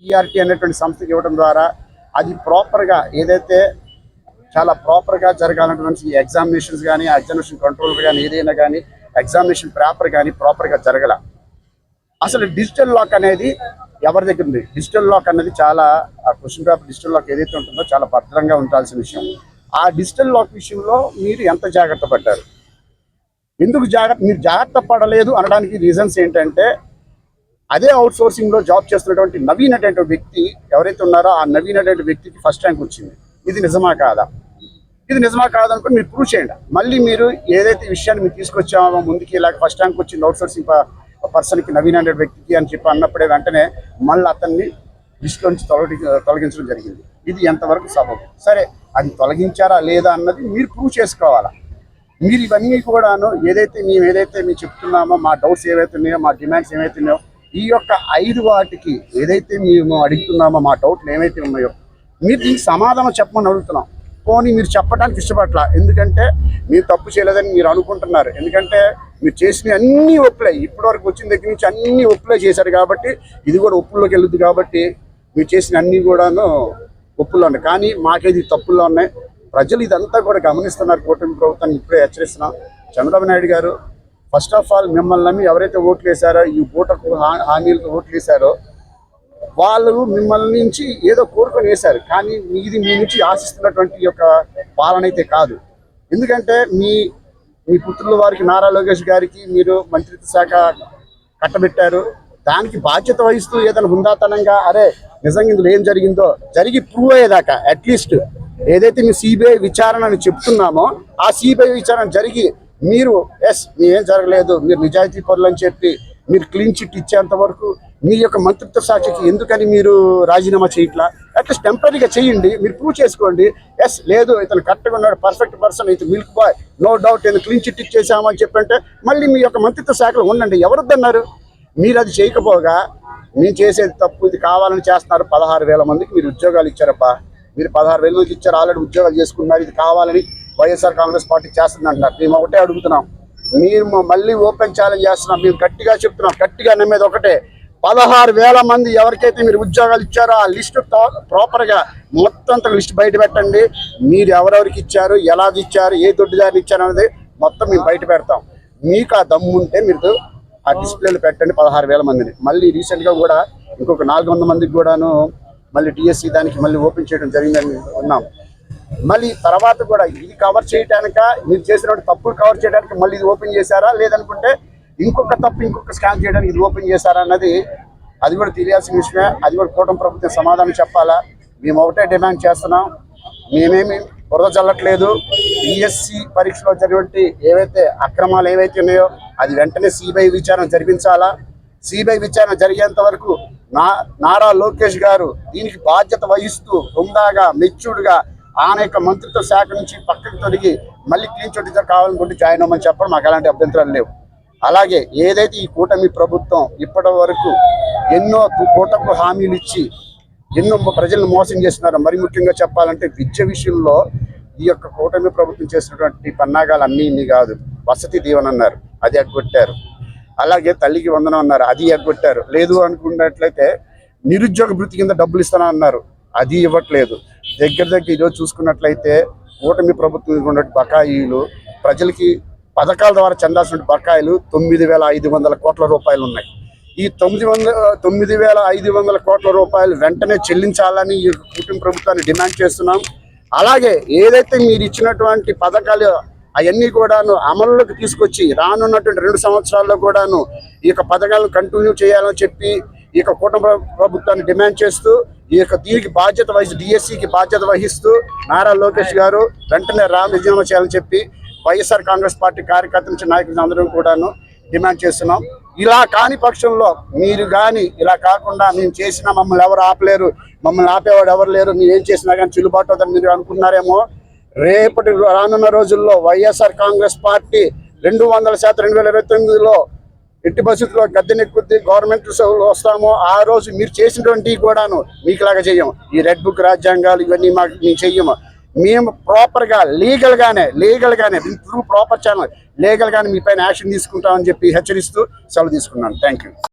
ERT అనేటువంటి సంస్థకి ఇవ్వడం ద్వారా అది ప్రాపర్గా ఏదైతే చాలా ప్రాపర్గా జరగాలన్నటువంటి ఎగ్జామినేషన్స్ కానీ ఎగ్జామినేషన్ కంట్రోల్ కానీ ఏదైనా కానీ ఎగ్జామినేషన్ పేపర్ కానీ ప్రాపర్గా జరగల. అసలు డిజిటల్ లాక్ అనేది ఎవరి దగ్గర ఉంది? డిజిటల్ లాక్ అనేది చాలా క్వశ్చన్ పేపర్ డిజిటల్ లాక్ ఏదైతే ఉంటుందో చాలా భద్రంగా ఉండాల్సిన విషయం. ఆ డిజిటల్ లాక్ విషయంలో మీరు ఎంత జాగ్రత్త పడ్డారు? ఎందుకు మీరు జాగ్రత్త పడలేదు అనడానికి రీజన్స్ ఏంటంటే, అదే అవుట్ సోర్సింగ్లో జాబ్ చేస్తున్నటువంటి నవీన్ అనేటువంటి వ్యక్తి ఎవరైతే ఉన్నారో ఆ నవీన్ అనేటువంటి వ్యక్తికి ఫస్ట్ ర్యాంక్ వచ్చింది. ఇది నిజమా కాదా? ఇది నిజమా కాదనుకుని మీరు ప్రూవ్ చేయండి. మళ్ళీ మీరు ఏదైతే విషయాన్ని మీరు తీసుకొచ్చామో ముందుకి ఇలాగ ఫస్ట్ ర్యాంక్ వచ్చింది అవుట్ సోర్సింగ్ పర్సన్కి నవీన్ అనే వ్యక్తికి అని చెప్పి అన్నప్పుడే వెంటనే మళ్ళీ అతన్ని లిస్టులో నుంచి తొలగించడం జరిగింది. ఇది ఎంతవరకు సబబు? సరే, అది తొలగించారా లేదా అన్నది మీరు ప్రూవ్ చేసుకోవాలా. మీరు ఇవన్నీ కూడాను ఏదైతే మేము చెప్తున్నామో, మా డౌట్స్ ఏవైతే ఉన్నాయో, మా డిమాండ్స్ ఏవైతే ఉన్నాయో, ఈ యొక్క 5 వాటికి ఏదైతే మేము అడుగుతున్నామో, మా డౌట్లు ఏవైతే ఉన్నాయో మీరు దీనికి సమాధానం చెప్పమని అడుగుతున్నాం. పోనీ మీరు చెప్పడానికి ఇష్టపడలా, ఎందుకంటే మీరు తప్పు చేయలేదని మీరు అనుకుంటున్నారు. ఎందుకంటే మీరు చేసినవి అన్నీ ఒప్పులే, ఇప్పటివరకు వచ్చిన దగ్గర నుంచి అన్నీ ఒప్పులే చేశారు కాబట్టి ఇది కూడా ఒప్పుల్లోకి వెళ్ళుద్ది. కాబట్టి మీరు చేసిన అన్నీ కూడాను ఒప్పుల్లో ఉన్నాయి, కానీ మాకేది తప్పుల్లో ఉన్నాయి. ప్రజలు ఇదంతా కూడా గమనిస్తున్నారు. కూటమి ప్రభుత్వాన్ని ఇప్పుడే హెచ్చరిస్తున్నాం. చంద్రబాబు నాయుడు గారు ఫస్ట్ ఆఫ్ ఆల్ మిమ్మల్ని ఎవరైతే ఓట్లు వేశారో, ఈ ఓటర్కు హామీలతో ఓట్లు వేశారో వాళ్ళు మిమ్మల్ని నుంచి ఏదో కోరుకొని వేశారు, కానీ ఇది మీ నుంచి ఆశిస్తున్నటువంటి యొక్క పాలన అయితే కాదు. ఎందుకంటే మీ పుత్రుల వారికి నారా లోకేష్ గారికి మీరు మంత్రిత్వ శాఖ కట్టబెట్టారు. దానికి బాధ్యత వహిస్తూ ఏదైనా హుందాతనంగా అరే నిజంగా ఇందులో ఏం జరిగిందో జరిగి ప్రూవ్ అయ్యేదాకా అట్లీస్ట్ ఏదైతే మీ సిబిఐ విచారణ అని చెప్తున్నామో ఆ సిబిఐ విచారణ జరిగి మీరు మీరేం జరగలేదు, మీరు నిజాయితీ పరులు అని చెప్పి మీరు క్లీన్ చిట్ ఇచ్చేంత వరకు మీ యొక్క మంత్రిత్వ శాఖకి ఎందుకని మీరు రాజీనామా చేయట్లా? అట్లీస్ట్ టెంపరీగా చేయండి, మీరు ప్రూవ్ చేసుకోండి. లేదు ఇతను కరెక్ట్గా ఉన్నాడు, పర్ఫెక్ట్ పర్సన్, ఇది మిల్క్ బాయ్, నో డౌట్, నేను క్లీన్ చిట్ ఇచ్చేసామని చెప్పంటే మళ్ళీ మీ యొక్క మంత్రిత్వ శాఖలో ఉండండి. ఎవరొద్దన్నారు? మీరు అది చేయకపోగా మీరు చేసేది తప్పు, ఇది కావాలని చేస్తున్నారు. 16,000 మందికి మీరు ఉద్యోగాలు ఇచ్చారబ్బా. మీరు 16,000 మందికి ఇచ్చారు, ఆల్రెడీ ఉద్యోగాలు చేసుకున్నారు. ఇది కావాలని వైఎస్ఆర్ కాంగ్రెస్ పార్టీ చేస్తుంది అంటున్నారు. మేము ఒకటే అడుగుతున్నాం, మీరు మళ్ళీ ఓపెన్ ఛాలెంజ్ చేస్తున్నాం. మేము గట్టిగా చెప్తున్నాం, గట్టిగా నమ్మేది ఒకటే, 16,000 మంది ఎవరికైతే మీరు ఉద్యోగాలు ఇచ్చారో ఆ లిస్టు ప్రాపర్గా మొత్తం లిస్ట్ బయట పెట్టండి. మీరు ఎవరెవరికి ఇచ్చారు, ఎలా ఇచ్చారు, ఏ దొడ్డిదారిని ఇచ్చారు అనేది మొత్తం మేము బయట పెడతాం. మీకు ఆ దమ్ము ఉంటే మీరు ఆ డిస్ప్లేలు పెట్టండి 16,000 మందిని. మళ్ళీ రీసెంట్గా కూడా ఇంకొక 400 మందికి కూడాను మళ్ళీ డిఎస్సి దానికి మళ్ళీ ఓపెన్ చేయడం జరిగిందని ఉన్నాం. మళ్ళీ తర్వాత కూడా ఇది కవర్ చేయడానిక, మీరు చేసినటువంటి తప్పులు కవర్ చేయడానికి మళ్ళీ ఇది ఓపెన్ చేశారా, లేదనుకుంటే ఇంకొక స్కాన్ చేయడానికి ఇది ఓపెన్ చేశారా అన్నది అది కూడా తెలియాల్సిన విషయమే. అది కూడా కూటమి ప్రభుత్వం సమాధానం చెప్పాలా. మేము ఒకటే డిమాండ్ చేస్తున్నాం, మేమేమి బురద చల్లట్లేదు. డిఎస్సి పరీక్షలో జరిగినటువంటి ఏవైతే అక్రమాలు ఏవైతే ఉన్నాయో అది వెంటనే సిబిఐ విచారణ జరిపించాలా. సిబిఐ విచారణ జరిగేంత వరకు నారా లోకేష్ గారు దీనికి బాధ్యత వహిస్తూ హుందాగా మెచ్యూర్డ్గా ఆయన యొక్క మంత్రిత్వ శాఖ నుంచి పక్కకు తొలగి మళ్ళీ క్లీన్ చిట్ కావాలనుకుంటే జాయిన్ అవ్వమని చెప్పడం మాకు ఎలాంటి అభ్యంతరాలు లేవు. అలాగే ఏదైతే ఈ కూటమి ప్రభుత్వం ఇప్పటి వరకు ఎన్నో కూటమి హామీలు ఇచ్చి ఎన్నో ప్రజలను మోసం చేస్తున్నారో, మరి ముఖ్యంగా చెప్పాలంటే విద్య విషయంలో ఈ యొక్క కూటమి ప్రభుత్వం చేసినటువంటి పన్నాగాలు అన్నీ కాదు. వసతి దీవెన అన్నారు, అది ఎగ్గొట్టారు. అలాగే తల్లికి వందనం అన్నారు, అది ఎగ్గొట్టారు. లేదు అనుకున్నట్లయితే నిరుద్యోగ భృతి కింద డబ్బులు ఇస్తానన్నారు, అది ఇవ్వట్లేదు. దగ్గర ఈరోజు చూసుకున్నట్లయితే కూటమి ప్రభుత్వం ఉన్న బకాయిలు, ప్రజలకి పథకాల ద్వారా చెందాల్సిన బకాయిలు 9,500 కోట్ల రూపాయలు ఉన్నాయి. ఈ 9,500 కోట్ల రూపాయలు వెంటనే చెల్లించాలని ఈ కూటమి ప్రభుత్వాన్ని డిమాండ్ చేస్తున్నాం. అలాగే ఏదైతే మీరు ఇచ్చినటువంటి పథకాలు అవన్నీ కూడాను అమలులోకి తీసుకొచ్చి రానున్నటువంటి 2 సంవత్సరాల్లో కూడాను ఈ యొక్క పథకాలను కంటిన్యూ చేయాలని చెప్పి ఈ యొక్క కూటమి ప్రభుత్వాన్ని డిమాండ్ చేస్తూ దీనికి బాధ్యత వహిస్తూ డిఎస్సికి బాధ్యత వహిస్తూ నారా లోకేష్ గారు వెంటనే రాజీనామా చేయాలని చెప్పి వైఎస్ఆర్ కాంగ్రెస్ పార్టీ కార్యకర్తల నుంచి నాయకులు అందరం కూడాను డిమాండ్ చేస్తున్నాం. ఇలా కాని పక్షంలో మీరు కానీ ఇలా కాకుండా మేము చేసినా మమ్మల్ని ఎవరు ఆపలేరు, మమ్మల్ని ఆపేవాడు ఎవరు లేరు, మీరు ఏం చేసినా కానీ చెల్లుబాటు అవుతుందని మీరు అనుకున్నారేమో. రేపటి రానున్న రోజుల్లో వైఎస్ఆర్ కాంగ్రెస్ పార్టీ 200% 2029లో ఎట్టి పరిస్థితుల్లో గద్దెనెక్కుద్ది, గవర్నమెంట్ వస్తామో ఆ రోజు మీరు చేసినటువంటి కూడాను మీకులాగా చెయ్యము. ఈ రెడ్ బుక్ రాజ్యాంగాలు ఇవన్నీ మేము చెయ్యము. మేము ప్రాపర్గా లీగల్గానే త్రూ ప్రాపర్ ఛానల్ లీగల్గానే మీ పైన యాక్షన్ తీసుకుంటామని చెప్పి హెచ్చరిస్తూ సెలవు తీసుకున్నాను. Thank you.